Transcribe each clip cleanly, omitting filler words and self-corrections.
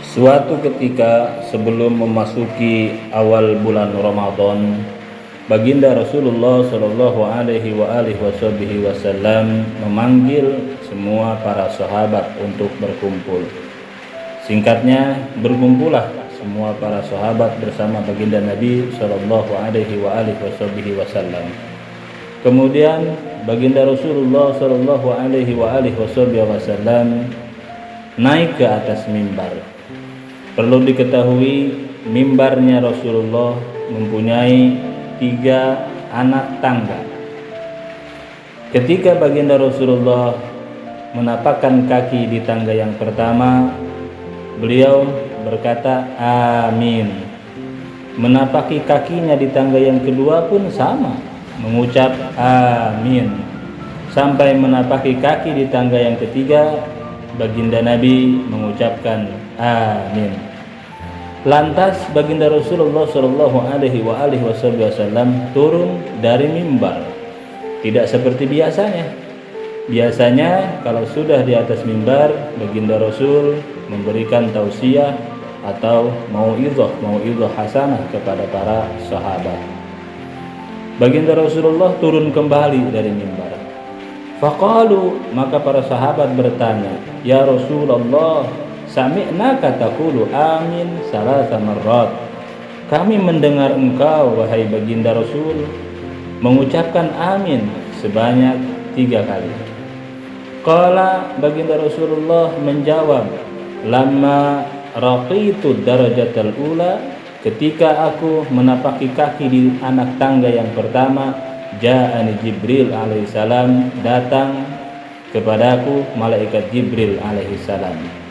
Suatu ketika sebelum memasuki awal bulan Ramadan, Baginda Rasulullah Shallallahu Alaihi Wasallam memanggil semua para sahabat untuk berkumpul. Singkatnya, berkumpullah semua para sahabat bersama Baginda Nabi Shallallahu Alaihi Wasallam. Kemudian Baginda Rasulullah Shallallahu Alaihi Wasallam naik ke atas mimbar. Perlu diketahui, mimbarnya Rasulullah mempunyai 3 anak tangga. Ketika Baginda Rasulullah menapakkan kaki di tangga yang pertama, beliau berkata amin. Menapaki kakinya di tangga yang kedua pun sama, mengucap amin. Sampai menapaki kaki di tangga yang ketiga, Baginda Nabi mengucapkan amin. Lantas Baginda Rasulullah Shallallahu Alaihi Wasallam turun dari mimbar. Tidak seperti biasanya. Biasanya kalau sudah di atas mimbar, Baginda Rasul memberikan tausiah atau mau'izah hasanah kepada para sahabat. Baginda Rasulullah turun kembali dari mimbar. Faqalu, maka para sahabat bertanya, ya Rasulullah, sami'naka taqulu amin salasa marrat. Kami mendengar engkau, wahai Baginda Rasul, mengucapkan amin sebanyak 3 kali. Qala, Baginda Rasulullah menjawab, lamma raqitu darajatal ula, ketika aku menapaki kaki di anak tangga yang pertama, ja'ani Jibril alaihissalam, datang kepadaku malaikat Jibril alaihissalam.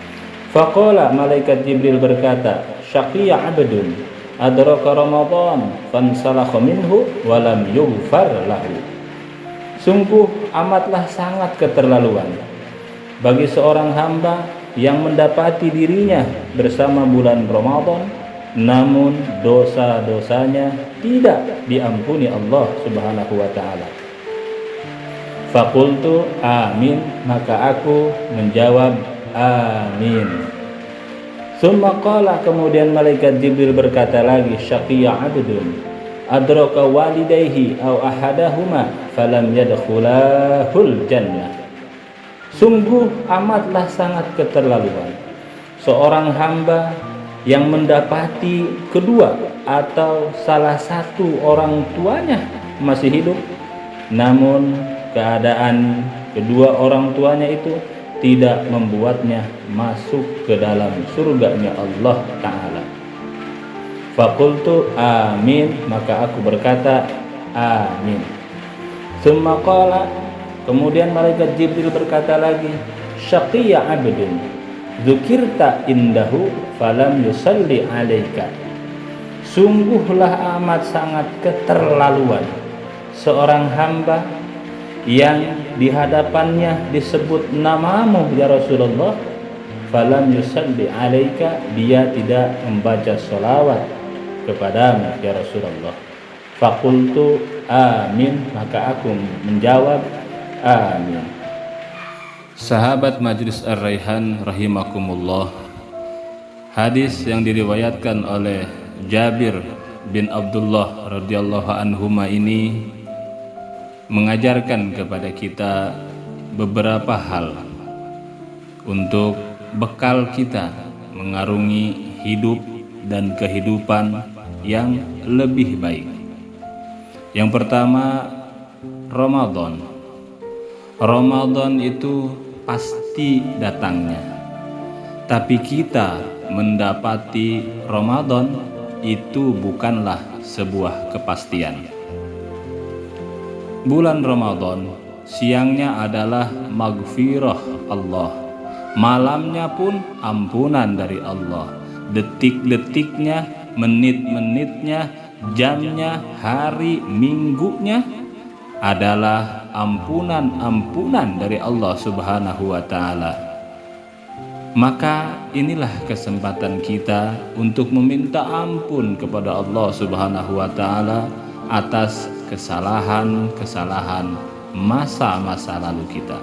Faqala, malaikat Jibril berkata, syaqiya abdun adraka Ramadan fansalakha minhu walam yughfar lahu. Sungguh amatlah sangat keterlaluan bagi seorang hamba yang mendapati dirinya bersama bulan Ramadan, namun dosa-dosanya tidak diampuni Allah Subhanahu wa taala. Faqultu amin, maka aku menjawab amin. Summa qala, kemudian malaikat Jibril berkata lagi, syaqiya abdun adraka walidayhi aw ahadahuma falam yadkhulahul jannah. Sungguh amatlah sangat keterlaluan seorang hamba yang mendapati kedua atau salah satu orang tuanya masih hidup, namun keadaan kedua orang tuanya itu tidak membuatnya masuk ke dalam surganya Allah Ta'ala. Faqultu amin, maka aku berkata amin. Summa qala, kemudian malaikat Jibril berkata lagi, syaqiya abdun dzukirta indahu falam yusalli alaika. Sungguhlah amat sangat keterlaluan seorang hamba yang di hadapannya disebut namamu ya Rasulullah, falam yusalli alaika, dia tidak membaca sholawat kepadamu ya Rasulullah. Faqultu amin, maka aku menjawab amin. Sahabat Majlis Ar-Raihan rahimakumullah, hadis yang diriwayatkan oleh Jabir bin Abdullah radhiyallahu anhuma ini mengajarkan kepada kita beberapa hal untuk bekal kita mengarungi hidup dan kehidupan yang lebih baik. Yang pertama, Ramadan. Ramadan itu pasti datangnya, tapi kita mendapati Ramadan itu bukanlah sebuah kepastian. Bulan Ramadan siangnya adalah maghfirah Allah, malamnya pun ampunan dari Allah, detik-detiknya, menit-menitnya, jamnya, hari, minggunya adalah ampunan dari Allah Subhanahu wa taala. Maka inilah kesempatan kita untuk meminta ampun kepada Allah Subhanahu wa taala atas kesalahan-kesalahan masa-masa lalu kita.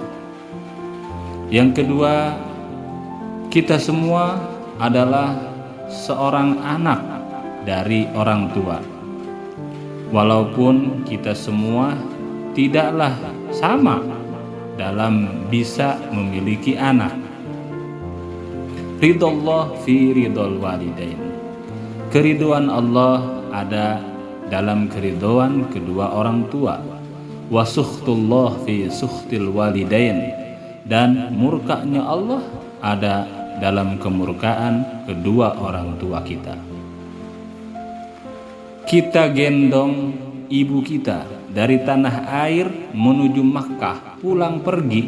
Yang kedua, Kita semua adalah seorang anak dari orang tua. Walaupun kita semua tidaklah sama dalam bisa memiliki anak. Ridullah fi ridul walidain. Keriduan Allah ada dalam keriduan kedua orang tua. Wa sukhtullah fi sukhtil walidain. Dan murkanya Allah ada dalam kemurkaan kedua orang tua kita. Kita gendong ibu kita dari tanah air menuju Makkah pulang pergi,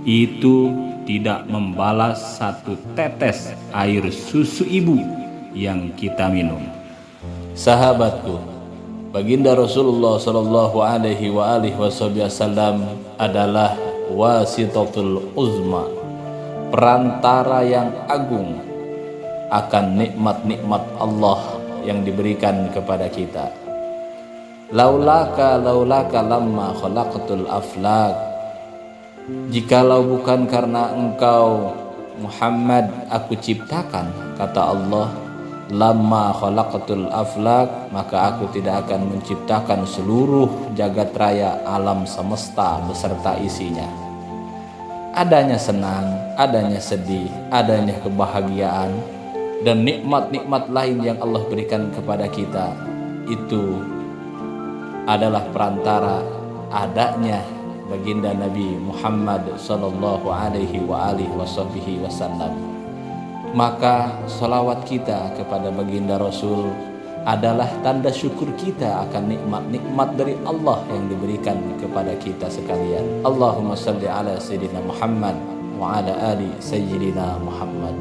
itu tidak membalas satu tetes air susu ibu yang kita minum. Sahabatku, baginda Rasulullah sallallahu alaihi wasallam adalah wasitatul uzma, perantara yang agung akan nikmat-nikmat Allah yang diberikan kepada kita. Laulaka lamma khalaqatul aflak. Jikalau bukan karena engkau Muhammad aku ciptakan, kata Allah, lamma khalaqatul aflak, maka aku tidak akan menciptakan seluruh jagat raya alam semesta beserta isinya. Adanya senang, adanya sedih, adanya kebahagiaan, dan nikmat-nikmat lain yang Allah berikan kepada kita, itu adalah perantara adanya baginda Nabi Muhammad sallallahu alaihi wasallam. Maka salawat kita kepada baginda Rasul adalah tanda syukur kita akan nikmat-nikmat dari Allah yang diberikan kepada kita sekalian. Allahumma salli ala sayyidina Muhammad wa ala ali sayyidina Muhammad.